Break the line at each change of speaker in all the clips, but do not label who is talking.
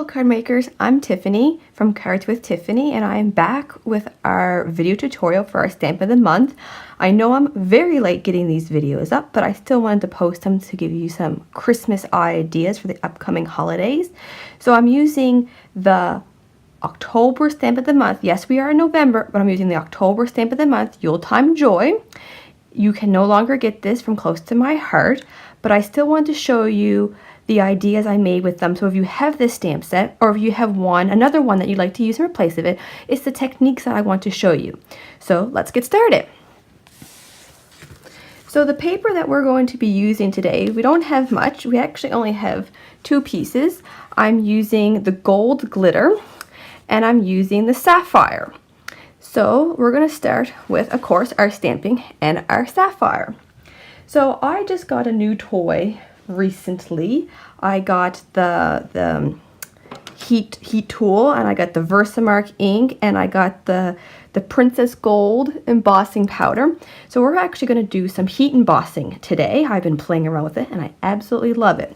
card makers, I'm Tiffany from Cards with Tiffany, and I am back with our video tutorial for our stamp of the month. I know I'm very late getting these videos up, but I still wanted to post them to give you some Christmas ideas for the upcoming holidays. So I'm using the October stamp of the month. Yes, we are in November, but I'm using the October stamp of the month, Yuletime Joy. You can no longer get this from Close to My Heart, but I still want to show you the ideas I made with them. So if you have this stamp set, or if you have another one that you'd like to use in place of it, it's the techniques that I want to show you. So let's get started. So the paper that we're going to be using today, we don't have much. We actually only have 2 pieces. I'm using the gold glitter and I'm using the sapphire. So we're going to start with, of course, our stamping and our sapphire. So I just got a new toy recently. I got the heat tool, and I got the Versamark ink, and I got the Princess Gold embossing powder. So we're actually going to do some heat embossing today. I've been playing around with it and I absolutely love it.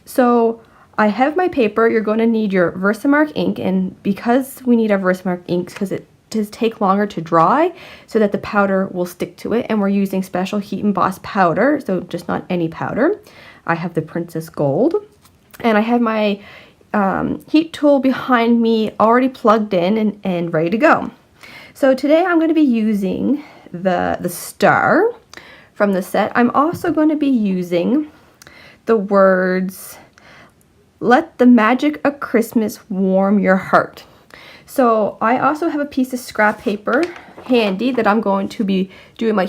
So I have my paper. You're going to need your Versamark ink, and because we need our Versamark inks because it does take longer to dry so that the powder will stick to it, and we're using special heat emboss powder, so just not any powder. I have the Princess Gold, and I have my heat tool behind me already plugged in and ready to go. So today I'm going to be using the star from the set. I'm also going to be using the words, "Let the magic of Christmas warm your heart." So I also have a piece of scrap paper handy that I'm going to be doing my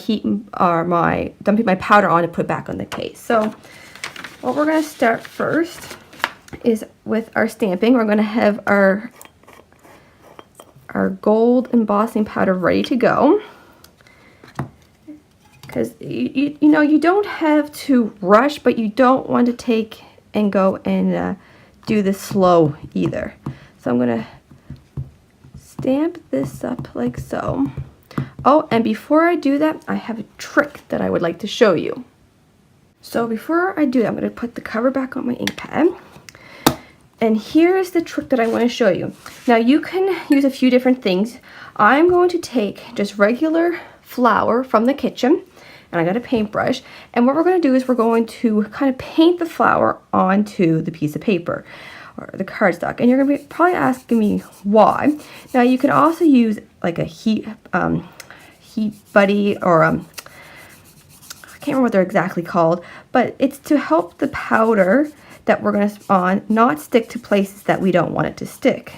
dumping my powder on and put back on the case. So what we're going to start first is with our stamping. We're going to have our gold embossing powder ready to go, because you know, you don't have to rush, but you don't want to take and go and do this slow either. So I'm going to stamp this up like so. Oh, and before I do that, I have a trick that I would like to show you. So before I do that, I'm going to put the cover back on my ink pad. And here's the trick that I want to show you. Now you can use a few different things. I'm going to take just regular flour from the kitchen, and I got a paintbrush, and what we're going to do is we're going to kind of paint the flour onto the piece of paper or the cardstock, and you're going to be probably asking me why. Now you can also use like a heat buddy, or I can't remember what they're exactly called, but it's to help the powder that we're going to not stick to places that we don't want it to stick.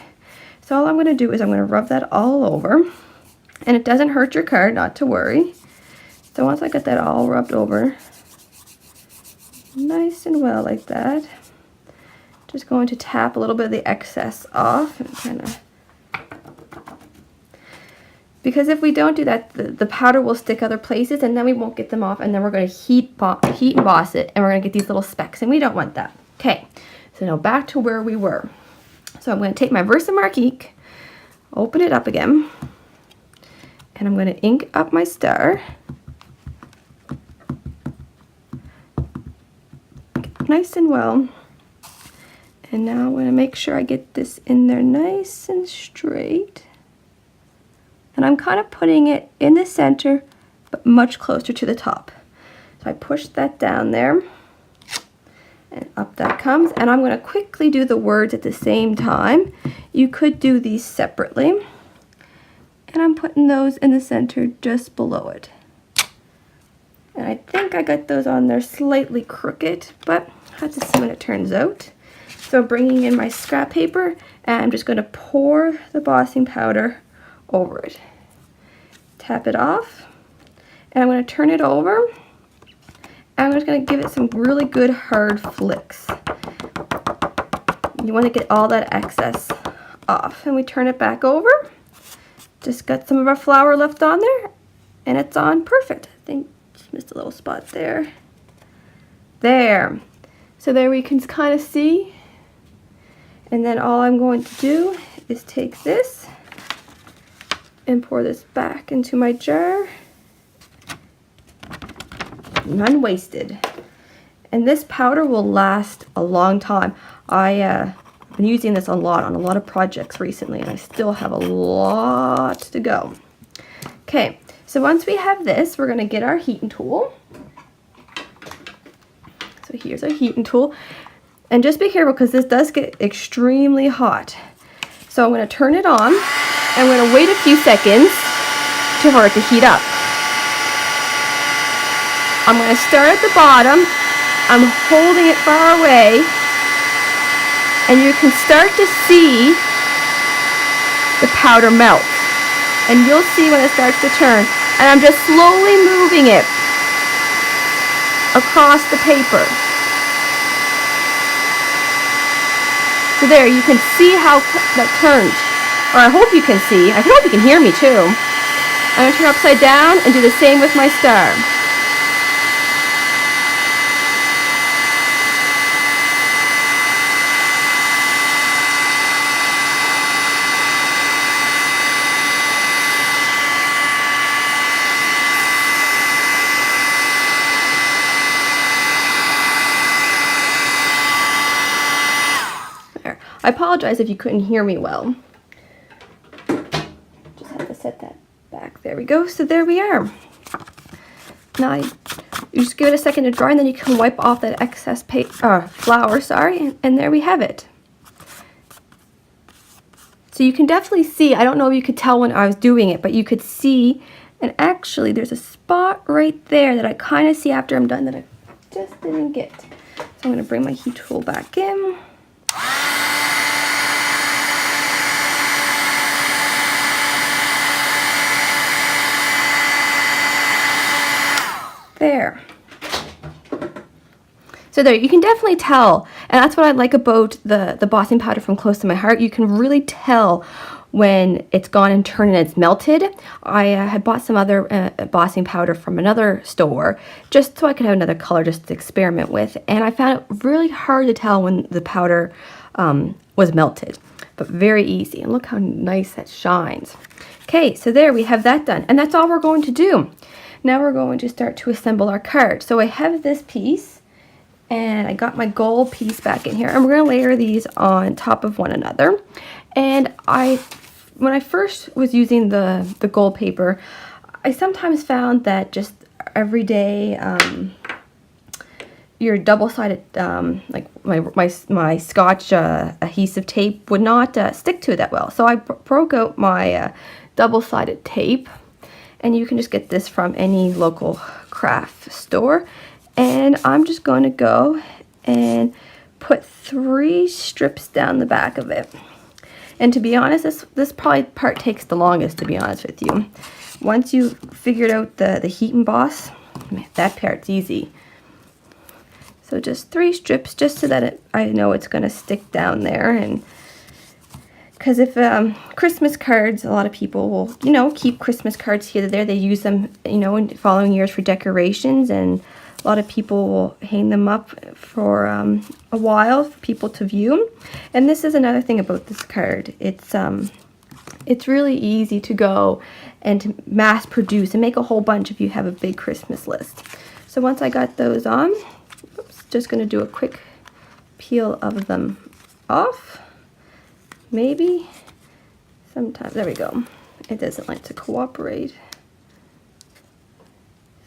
So all I'm going to do is I'm going to rub that all over, and it doesn't hurt your card, not to worry. So once I get that all rubbed over nice and well like that, just going to tap a little bit of the excess off, and kind of, because if we don't do that, the powder will stick other places, and then we won't get them off, and then we're going to heat emboss it, and we're going to get these little specks, and we don't want that. Okay, so now back to where we were. So I'm going to take my Versamark ink, open it up again, and I'm going to ink up my star. Nice and well. And now I'm going to make sure I get this in there nice and straight. And I'm kind of putting it in the center, but much closer to the top. So I push that down there, and up that comes. And I'm going to quickly do the words at the same time. You could do these separately. And I'm putting those in the center just below it. And I think I got those on there slightly crooked, but I'll have to see when it turns out. So bringing in my scrap paper, and I'm just going to pour the embossing powder over it. Tap it off, and I'm going to turn it over, and I'm just going to give it some really good hard flicks. You want to get all that excess off, and we turn it back over. Just got some of our flour left on there, and it's on perfect. I think just missed a little spot there. There. So there we can kind of see. And then all I'm going to do is take this and pour this back into my jar. None wasted. And this powder will last a long time. I been using this a lot on a lot of projects recently, and I still have a lot to go. Okay, so once we have this, we're going to get our heating tool. So here's our heating tool. And just be careful because this does get extremely hot. So I'm going to turn it on, and I'm going to wait a few seconds for it to heat up. I'm going to start at the bottom. I'm holding it far away, and you can start to see the powder melt. And you'll see when it starts to turn. And I'm just slowly moving it across the paper. So there, you can see how that turns. Or I hope you can see. I hope you can hear me too. I'm going to turn upside down and do the same with my star. I apologize if you couldn't hear me well. Just have to set that back. There we go. So there we are. Now you just give it a second to dry, and then you can wipe off that excess flour, and there we have it. So you can definitely see, I don't know if you could tell when I was doing it, but you could see, and actually there's a spot right there that I kind of see after I'm done that I just didn't get. So I'm going to bring my heat tool back in. There. So there, you can definitely tell, and that's what I like about the embossing powder from Close to My Heart. You can really tell when it's gone and turned and it's melted. I had bought some other embossing powder from another store just so I could have another color just to experiment with, and I found it really hard to tell when the powder was melted, but very easy. And look how nice that shines. Okay, so there we have that done, and that's all we're going to do. Now we're going to start to assemble our card. So I have this piece, and I got my gold piece back in here, and we're going to layer these on top of one another. And when I first was using the gold paper, I sometimes found that just every day your double-sided, like my Scotch adhesive tape would not stick to it that well. So I broke out my double-sided tape. And you can just get this from any local craft store. And I'm just going to go and put 3 strips down the back of it. And to be honest, this probably part takes the longest, to be honest with you. Once you figured out the heat emboss, man, that part's easy. So just 3 strips, just so that I know it's going to stick down there. And because if Christmas cards, a lot of people will, you know, keep Christmas cards here and there. They use them, you know, in following years for decorations, and a lot of people will hang them up for a while for people to view. And this is another thing about this card. It's really easy to go and to mass produce and make a whole bunch if you have a big Christmas list. So once I got those on, oops, just going to do a quick peel of them off. Maybe sometimes, there we go. It doesn't like to cooperate.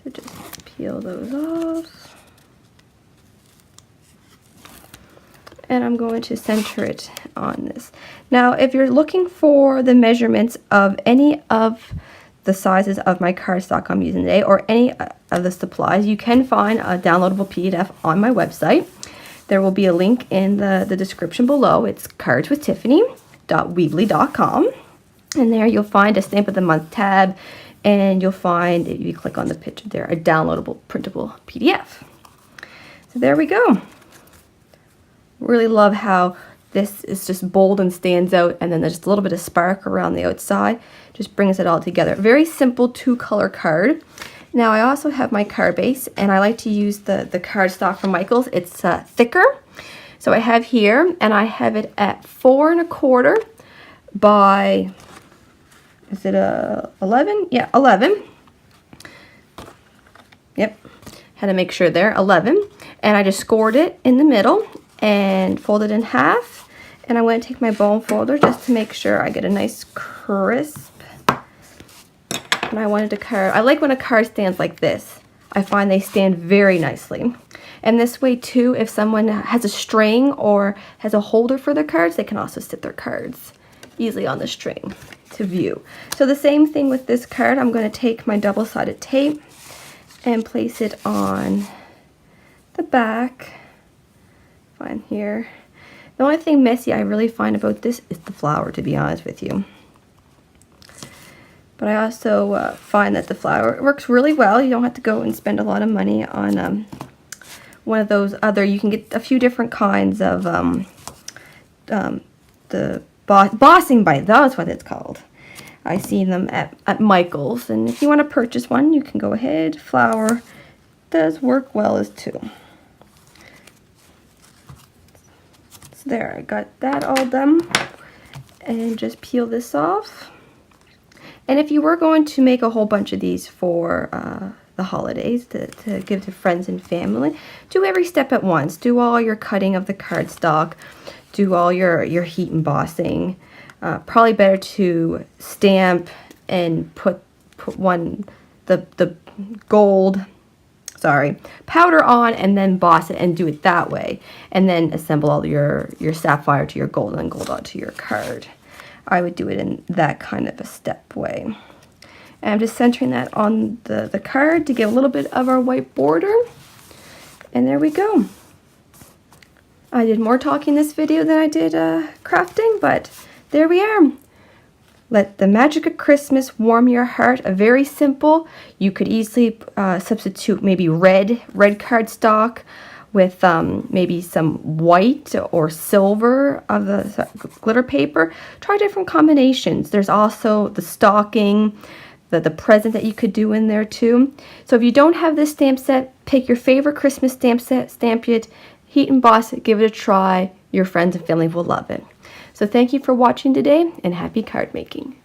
So just peel those off. And I'm going to center it on this. Now, if you're looking for the measurements of any of the sizes of my cardstock I'm using today, or any of the supplies, you can find a downloadable PDF on my website. There will be a link in the description below. It's cardswithtiffany.weebly.com. And there you'll find a stamp of the month tab, and you'll find, if you click on the picture there, a downloadable printable PDF. So there we go. Really love how this is just bold and stands out, and then there's just a little bit of spark around the outside. Just brings it all together. Very simple 2-color card. Now I also have my card base, and I like to use the cardstock from Michaels. It's thicker. So I have here, and I have it at 4 1/4 by, is it 11? Yeah, 11. Yep, had to make sure there, 11. And I just scored it in the middle and folded in half. And I'm going to take my bone folder just to make sure I get a nice crisp. And I wanted a card. I like when a card stands like this. I find they stand very nicely. And this way too, if someone has a string or has a holder for their cards, they can also sit their cards easily on the string to view. So the same thing with this card. I'm going to take my double-sided tape and place it on the back. Fine here. The only thing messy I really find about this is the flower, to be honest with you. But I also find that the flower works really well. You don't have to go and spend a lot of money on one of those other. You can get a few different kinds of the bossing bites. That's what it's called. I see them at Michael's, and if you want to purchase one, you can go ahead. Flower does work well as too. So there, I got that all done, and just peel this off. And if you were going to make a whole bunch of these for the holidays to give to friends and family, do every step at once. Do all your cutting of the cardstock, do all your heat embossing. Probably better to stamp and put the gold, powder on, and then boss it and do it that way, and then assemble all your sapphire to your gold and gold onto your card. I would do it in that kind of a step way. And I'm just centering that on the card to give a little bit of our white border. And there we go. I did more talking in this video than I did crafting, but there we are. Let the magic of Christmas warm your heart. A very simple. You could easily substitute maybe red cardstock with maybe some white or silver of the glitter paper. Try different combinations. There's also the stocking, the present that you could do in there too. So if you don't have this stamp set, pick your favorite Christmas stamp set, stamp it, heat emboss it, give it a try. Your friends and family will love it. So thank you for watching today, and happy card making.